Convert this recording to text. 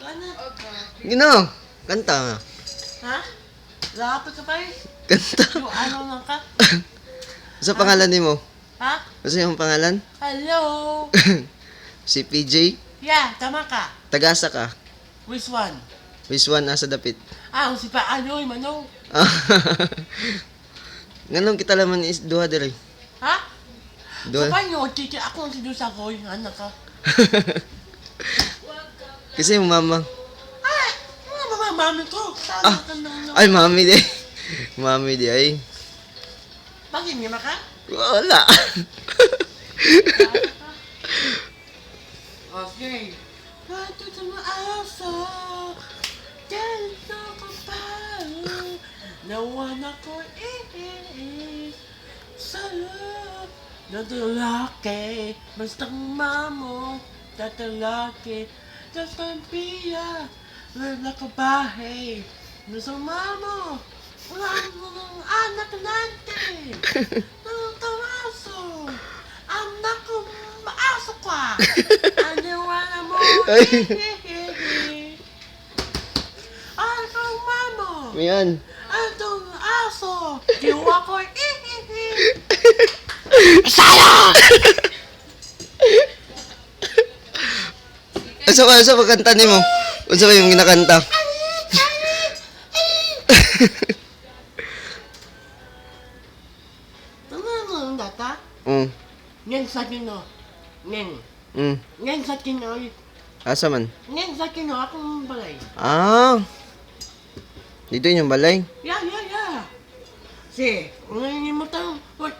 Ano? Gino, kanta. Ha? Lapit ka pa eh. Kanta. Yung ano lang ka? Sa pangalan ni mo? Ha? Ano yung pangalan? Hello? Si PJ? Yeah, tama ka. Tagasa ka? Which one? Which one nasa dapit? Ah, si pa ano, manong. Nganong kita laman is duha diri. Ha? Duha. Sa panyo, titi ako ang sinusa ko yung anak ka. Kasi yung mama. Ay! Mga mami ko. Tama ka na. Ay, mami di. Mami di ay. Bakit niya maka? Wala. Okay. Pato sa maasa. Dito ka pa. Nawan ako salap. Natalaki. Basta mamo. Tatalaki. Diyos kang piya. Wala ka bahay. Nasa mamo. Wala ng anak natin. Nang tawaso. Anak ko maaso ka. Aniwala mo. Anong mamo? Yan. Anong aso? Diwa ko. Asa ba kanta ni mo? Unsa ba yung ginakanta? Tama mo data? Neng sa kino. Neng. Neng sa kino. Asa man? Neng sa kino akong balay. Dito yung balay. Yeah. Si, ngayon mo tang. What?